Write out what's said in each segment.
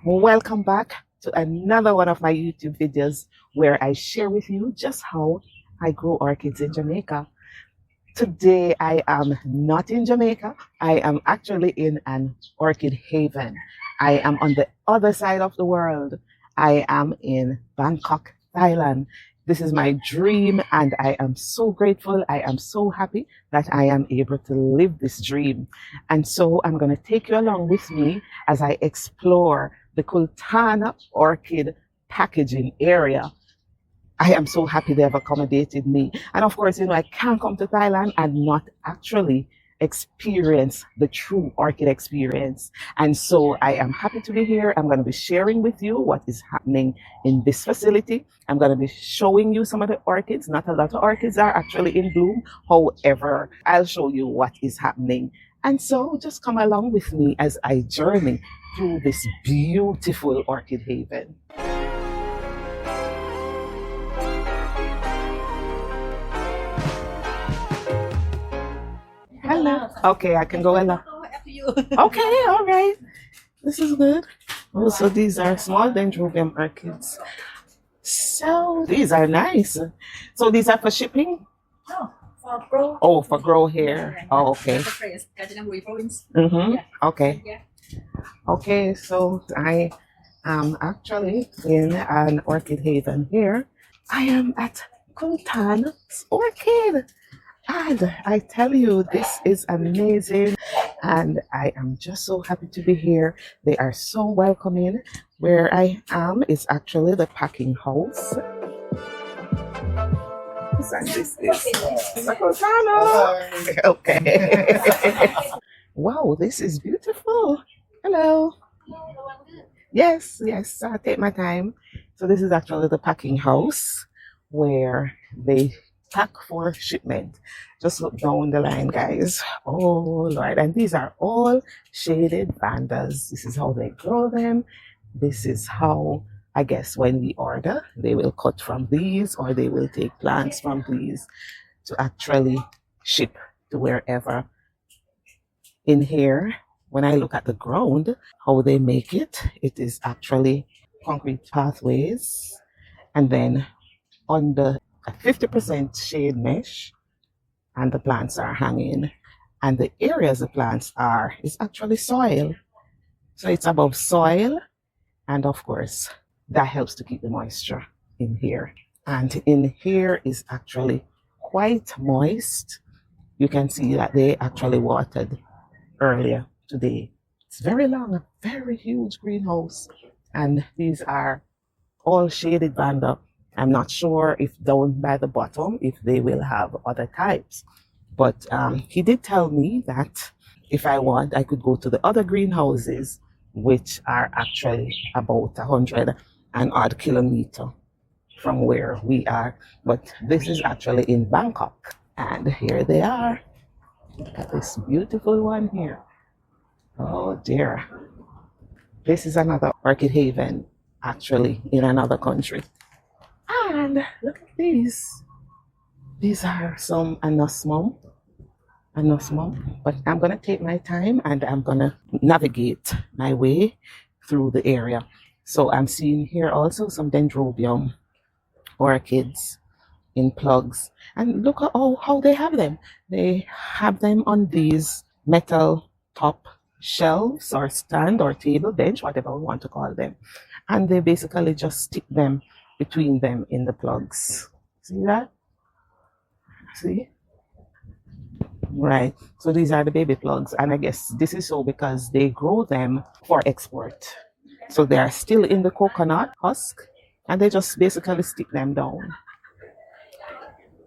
Welcome back to another one of my YouTube videos where I share with you just how I grow orchids in Jamaica. Today I am not in Jamaica. I am actually in an orchid haven. I am on the other side of the world. I am in Bangkok, Thailand. This is my dream and I am so grateful. I am so happy that I am able to live this dream. And so I'm going to take you along with me as I explore the Kultana Orchid packaging area. I am so happy they have accommodated me. And of course, I can't come to Thailand and not actually experience the true orchid experience. And so I am happy to be here. I'm going to be sharing with you what is happening in this facility. I'm going to be showing you some of the orchids. Not a lot of orchids are actually in bloom. However, I'll show you what is happening. And so just come along with me as I journey through this beautiful orchid haven. Hello. Okay, I can go along. Okay, all right. This is good. Oh, so these are small dendrobium orchids. So these are nice. So these are for shipping? No, for grow. Oh, for grow here. Oh, okay. Mm-hmm. Okay. Yeah. Okay, so I am actually in an orchid haven here. I am at Kultana Orchid. And I tell you, this is amazing. And I am just so happy to be here. They are so welcoming. Where I am is actually the packing house. And this is Kultana. Okay. Wow, this is beautiful. Hello. Yes, I take my time. So this is actually the packing house where they pack for shipment. Just look down the line, guys. Oh Lord, and these are all shaded Vandas. This is how they grow them. This is how, I guess, when we order, they will cut from these or they will take plants from these to actually ship to wherever. In here, when I look at the ground, how they make it, it is actually concrete pathways and then on the 50% shade mesh, and the plants are hanging, and the areas the plants are is actually soil. So it's above soil, and of course that helps to keep the moisture in here. And in here is actually quite moist. You can see that they actually watered earlier today. It's very long, a very huge greenhouse, and these are all shaded Vanda. I'm not sure if down by the bottom, if they will have other types. But he did tell me that if I want, I could go to the other greenhouses, which are actually about 100 and odd kilometer from where we are. But this is actually in Bangkok. And here they are. Look at this beautiful one here. Oh dear. This is another orchid haven, actually, in another country. And look at these. These are some anosmum, but I'm going to take my time and I'm going to navigate my way through the area. So I'm seeing here also some dendrobium orchids in plugs. And look at how they have them. They have them on these metal top shelves or stand or table bench, whatever we want to call them. And they basically just stick them between them in the plugs. See that? See? Right. So these are the baby plugs. And I guess this is so because they grow them for export. So they are still in the coconut husk and they just basically stick them down.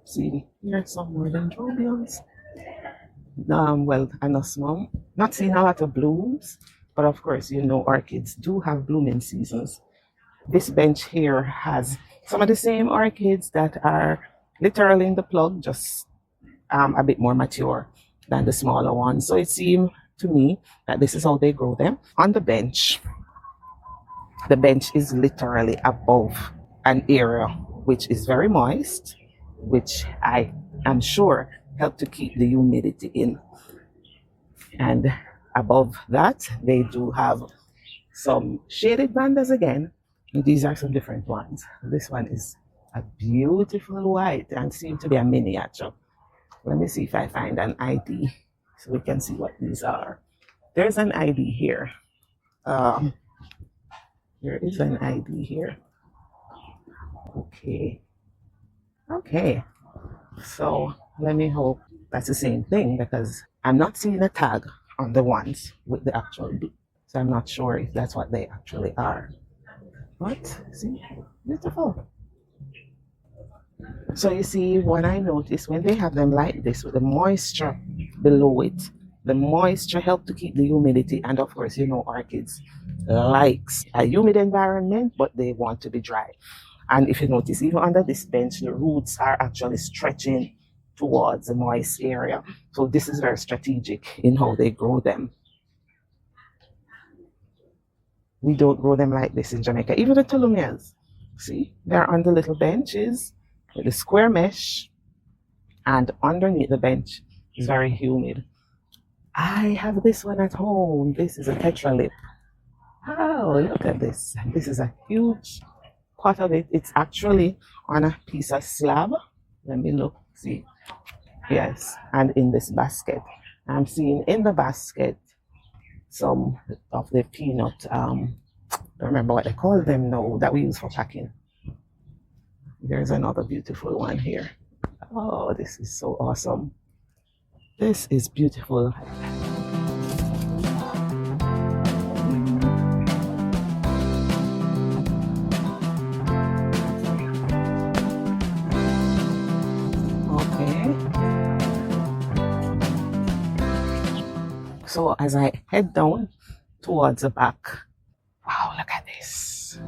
See, here's some more dendrobiums. Well, anosmum. Not seeing a lot of blooms, but of course, orchids do have blooming seasons. This bench here has some of the same orchids that are literally in the plug, just a bit more mature than the smaller ones. So it seemed to me that this is how they grow them. On the bench is literally above an area which is very moist, which I am sure help to keep the humidity in. And above that, they do have some shaded Vandas again. And these are some different ones. This one is a beautiful white and seems to be a miniature. Let me see if I find an ID so we can see what these are. There's an ID here. There is an ID here. Okay. Okay. So let me hope that's the same thing because I'm not seeing a tag on the ones with the actual B. So I'm not sure if that's what they actually are. But see, beautiful. So you see, what I noticed when they have them like this with the moisture below it, the moisture helps to keep the humidity. And of course, you know, orchids likes a humid environment, but they want to be dry. And if you notice, even under this bench, the roots are actually stretching towards the moist area. So this is very strategic in how they grow them. We don't grow them like this in Jamaica. Even the tulumias, see, they're on the little benches with the square mesh, and underneath the bench is very humid. I have this one at home. This is a tetralip. Oh, look at this. This is a huge part of it. It's actually on a piece of slab. Let me look, see. Yes, and in this basket. I'm seeing in the basket some of the peanut, I don't remember what they call them now, that we use for packing. There's another beautiful one here. Oh, this is so awesome. This is beautiful. Okay. So as I head down towards the back, wow, look at this.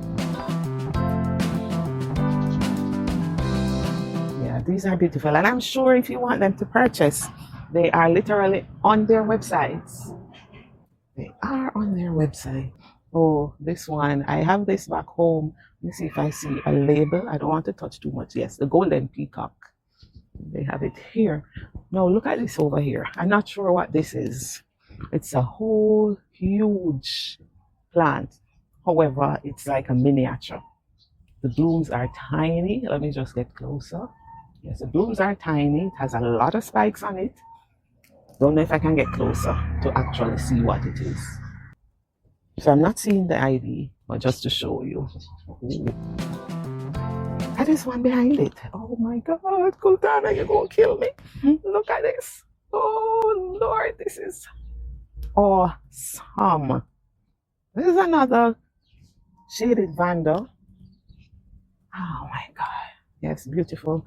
Yeah, these are beautiful. And I'm sure if you want them to purchase, they are literally on their websites. They are on their website. Oh, this one, I have this back home. Let me see if I see a label. I don't want to touch too much. Yes, the golden peacock. They have it here. Now look at this over here. I'm not sure what this is. It's a whole huge plant. However, it's like a miniature. The blooms are tiny. Let me just get closer. Yes, the blooms are tiny. It has a lot of spikes on it. Don't know if I can get closer to actually see what it is. So I'm not seeing the ID, but just to show you. Ooh. That is one behind it. Oh my God, Kultana, you're gonna kill me. Look at this. Oh Lord, this is awesome. This is another shaded Vanda. Oh my God. Yes, beautiful.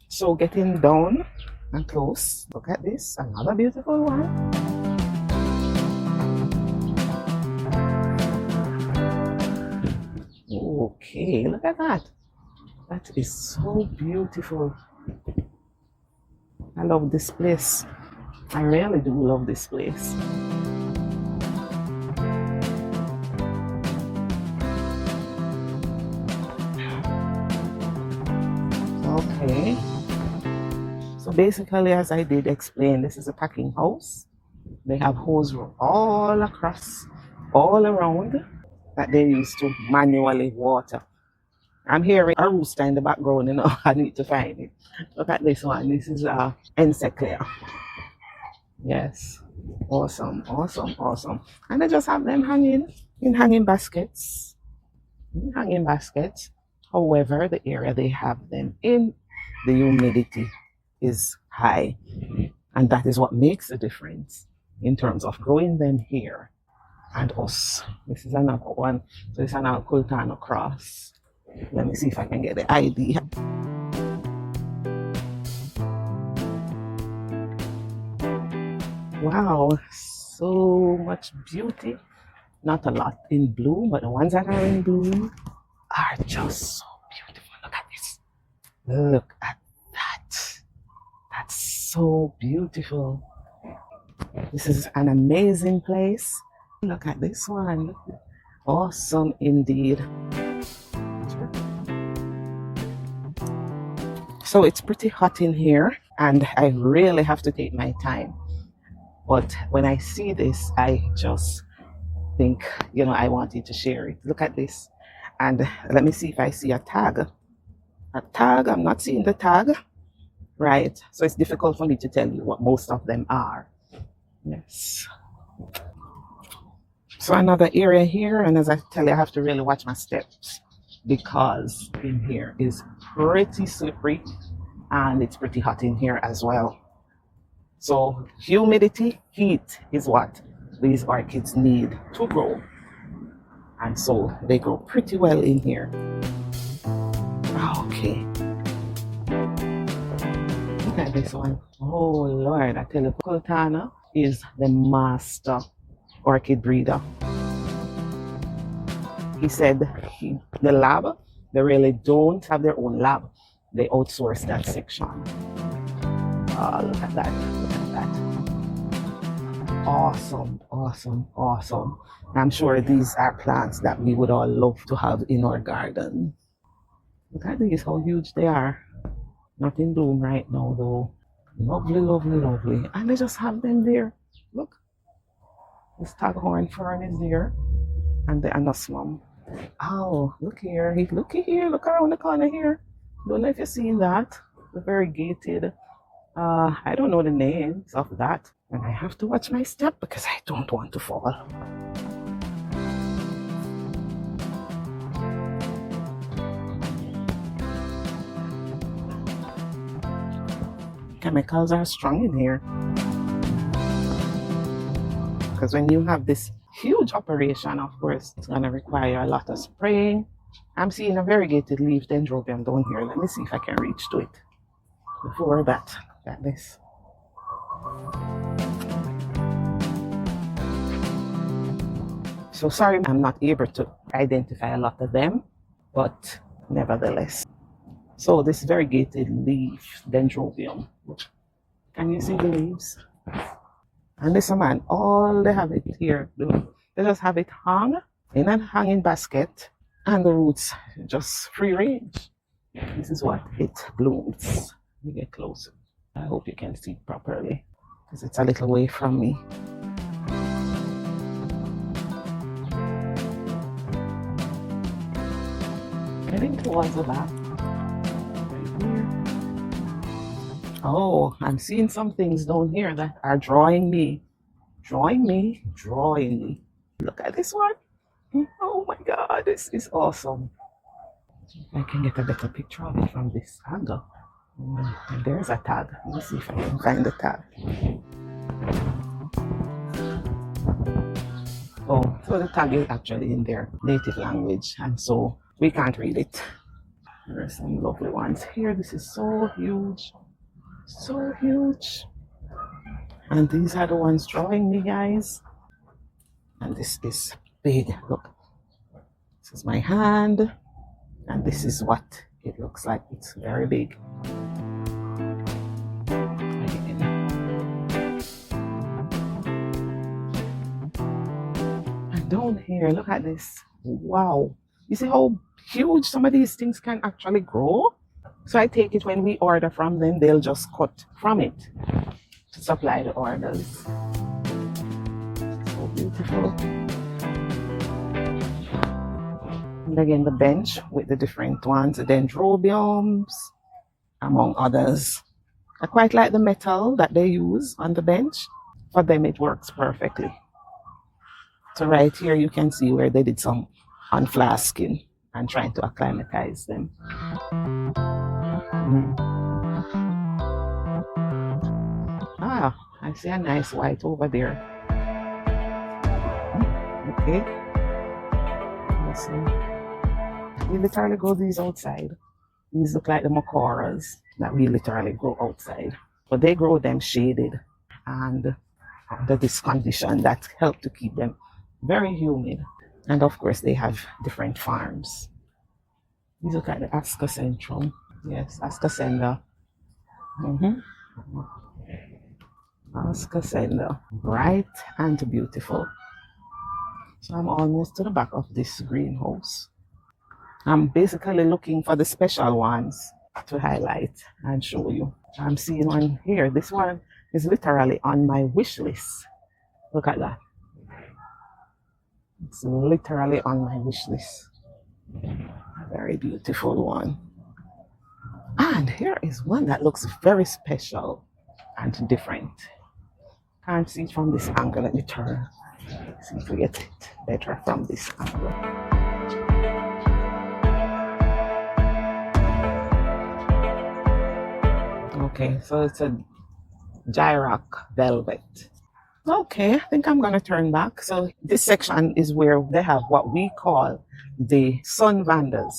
So getting down and close. Look at this. Another beautiful one. Okay, look at that. That is so beautiful. I love this place. I really do love this place. Okay. So basically, as I did explain, this is a packing house. They have hose all across, all around, that they use to manually water. I'm hearing a rooster in the background, you know. I need to find it. Look at this one. This is Enseclear. Yes. Awesome, awesome, awesome. And I just have them hanging in hanging baskets. In hanging baskets. However, the area they have them in, the humidity is high. And that is what makes the difference in terms of growing them here and us. This is another one. So it's another Kultana cross. Let me see if I can get the ID. Wow, so much beauty. Not a lot in bloom, but the ones that are in bloom are just so beautiful. Look at this. Look at that. That's so beautiful. This is an amazing place. Look at this one. Awesome indeed. So it's pretty hot in here and I really have to take my time. But when I see this, I just think, I wanted to share it. Look at this. And let me see if I see a tag. A tag, I'm not seeing the tag, right? So it's difficult for me to tell you what most of them are. Yes. So another area here, and as I tell you, I have to really watch my steps because in here is pretty slippery and it's pretty hot in here as well. So humidity, heat is what these orchids need to grow. And so they grow pretty well in here. Okay. Look at this one. Oh Lord, I tell you, Kultana is the master orchid breeder. He said the lab, they really don't have their own lab. They outsource that section. Oh, look at that. Look at that. Awesome, awesome, awesome. I'm sure these are plants that we would all love to have in our garden. Look at these, how huge they are. Not in bloom right now though. Lovely, lovely, lovely. And they just have them there. Look. The staghorn fern is there. And the anosmum. Oh, look here. Look here. Look around the corner here. Don't know if you've seen that. The variegated. I don't know the names of that. And I have to watch my step because I don't want to fall. Chemicals are strong in here. Because when you have this huge operation, of course, it's going to require a lot of spraying. I'm seeing a variegated leaf dendrobium down here. Let me see if I can reach to it. Before that, look at this. So sorry, I'm not able to identify a lot of them, but nevertheless. So this variegated leaf dendrobium. Can you see the leaves? And this man, all they have it here. They just have it hung in a hanging basket, and the roots just free range. This is what it blooms. Let me get closer. I hope you can see properly because it's a little away from me. Heading towards the back. Right here. Oh, I'm seeing some things down here that are drawing me. Drawing me. Look at this one. Oh my God, this is awesome. I can get a better picture of it from this angle. And there's a tag. Let me see if I can find the tag. Oh, so the tag is actually in their native language, and so we can't read it. There are some lovely ones here. This is so huge. So huge. And these are the ones drawing me, guys. And this is big. Look. This is my hand. And this is what it looks like. It's very big. And down here, look at this. Wow. You see how huge some of these things can actually grow? So I take it when we order from them, they'll just cut from it to supply the orders. So beautiful. And again, the bench with the different ones, the dendrobiums, among others. I quite like the metal that they use on the bench. For them, it works perfectly. So right here, you can see where they did some unflasking and trying to acclimatize them. Ah, I see a nice white over there. Okay. Let's see. We literally grow these outside. These look like the macoras that we literally grow outside. But they grow them shaded and under this condition that help to keep them very humid. And of course, they have different farms. These look like the Ascocentrum. Yes, Ascocenda. Ascocenda. Bright and beautiful. So I'm almost to the back of this greenhouse. I'm basically looking for the special ones to highlight and show you. I'm seeing one here. This one is literally on my wish list. Look at that. It's literally on my wish list. A very beautiful one. And here is one that looks very special and different. Can't see it from this angle. Let me turn. See if we get it better from this angle. Okay, so it's a Gyrock Velvet. Okay, I think I'm gonna turn back. So this section is where they have what we call the sun vandas.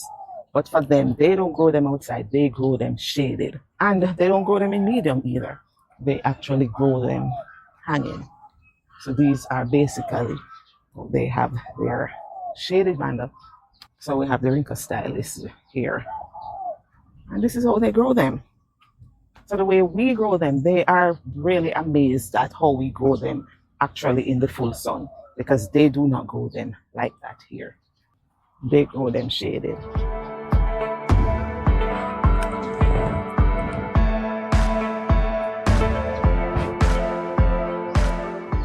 But for them, they don't grow them outside, they grow them shaded. And they don't grow them in medium either. They actually grow them hanging. So these are basically, they have their shaded vanda. So we have the wrinkle stylist here. And this is how they grow them. So the way we grow them, they are really amazed at how we grow them actually in the full sun, because they do not grow them like that here. They grow them shaded.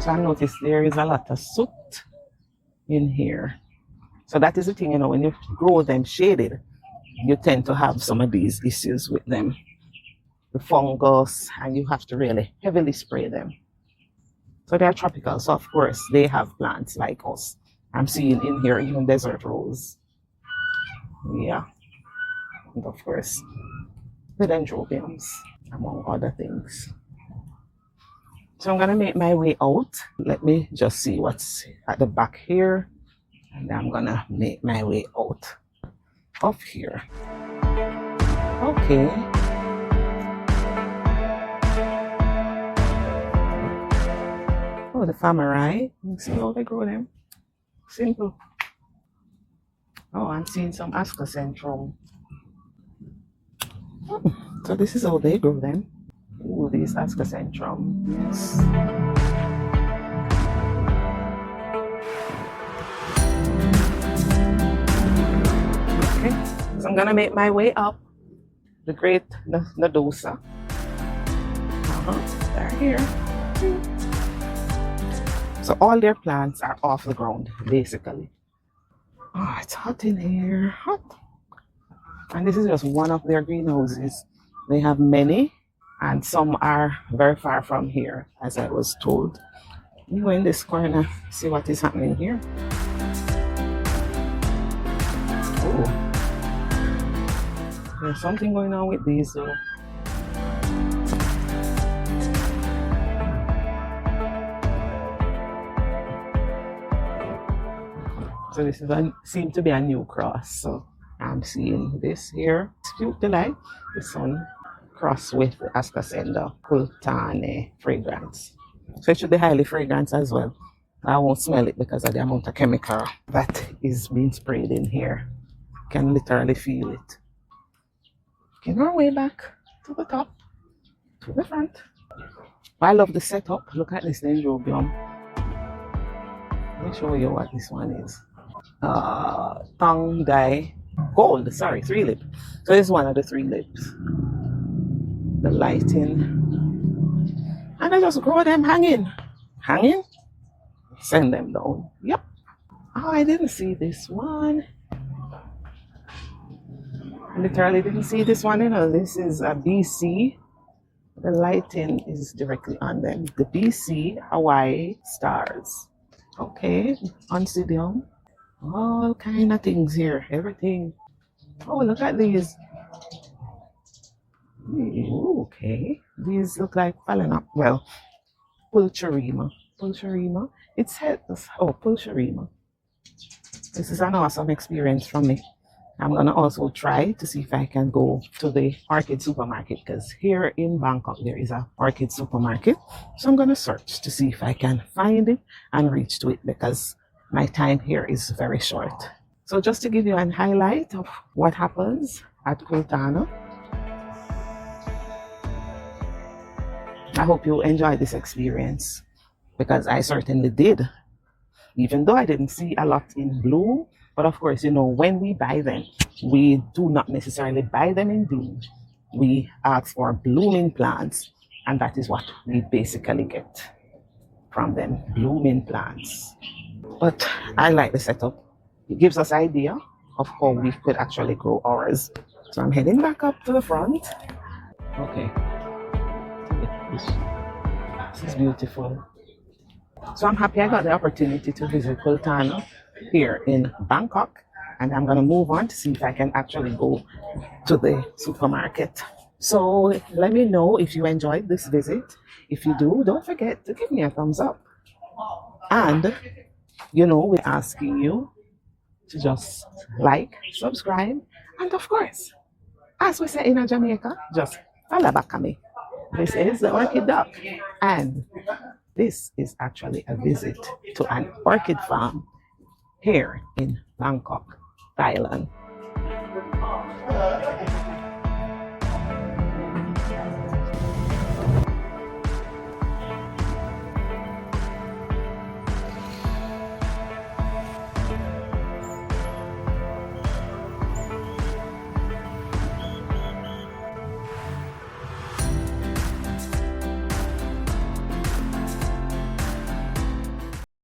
So I noticed there is a lot of soot in here. So that is the thing, when you grow them shaded, you tend to have some of these issues with them. The fungus, and you have to really heavily spray them. So they're tropical, so of course they have plants like us. I'm seeing in here even desert rose. Yeah. And of course, the dendrobiums, among other things. So I'm gonna make my way out. Let me just see what's at the back here. And I'm gonna make my way out of here. Okay. Oh, the famari. You see how they grow them? Simple. Oh, I'm seeing some ascocentrum. So this is how they grow them. Ooh, these ascocentrum. Yes. Okay, so I'm gonna make my way up the great Nadosa. They're here. So all their plants are off the ground, basically. Oh, it's hot in here, hot. And this is just one of their greenhouses. They have many, and some are very far from here, as I was told. Let me go in this corner, see what is happening here. Oh, there's something going on with these though. So this is seems to be a new cross. So I'm seeing this here. It's cute to like. This one cross with the Ascocenda Kultana fragrance. So it should be highly fragrant as well. I won't smell it because of the amount of chemical that is being sprayed in here. You can literally feel it. Getting our way back to the top, to the front. I love the setup. Look at this dendrobium. Let me show you what this one is. Tongue dye gold, sorry, 3-lip. So this is one of the 3-lips. The lighting. And I just grow them hanging. Hanging? Send them down. Yep. Oh, I didn't see this one. I literally didn't see this one, This is a BC. The lighting is directly on them. The BC Hawaii stars. Okay, Oncidium. All kind of things here. Everything. Oh, look at these. Ooh, okay. These look like falling up. Well, Pulcherima. Pulcherima. It's heads. Oh, Pulcherima. This is an awesome experience from me. I'm going to also try to see if I can go to the orchid supermarket, because here in Bangkok there is a orchid supermarket. So I'm going to search to see if I can find it and reach to it, because my time here is very short. So just to give you an highlight of what happens at Kultana. I hope you enjoyed this experience, because I certainly did. Even though I didn't see a lot in bloom, but of course, when we buy them, we do not necessarily buy them in bloom. We ask for blooming plants, and that is what we basically get from them, blooming plants. But I like the setup. It gives us idea of how we could actually grow ours. So I'm heading back up to the front. Okay. This is beautiful. So I'm happy I got the opportunity to visit Kultana here in Bangkok. And I'm going to move on to see if I can actually go to the supermarket. So let me know if you enjoyed this visit. If you do, don't forget to give me a thumbs up. And, we're asking you to just like, subscribe, and of course, as we say in Jamaica, just follow back at me. This is the Orchid Duck, and this is actually a visit to an orchid farm here in Bangkok, Thailand.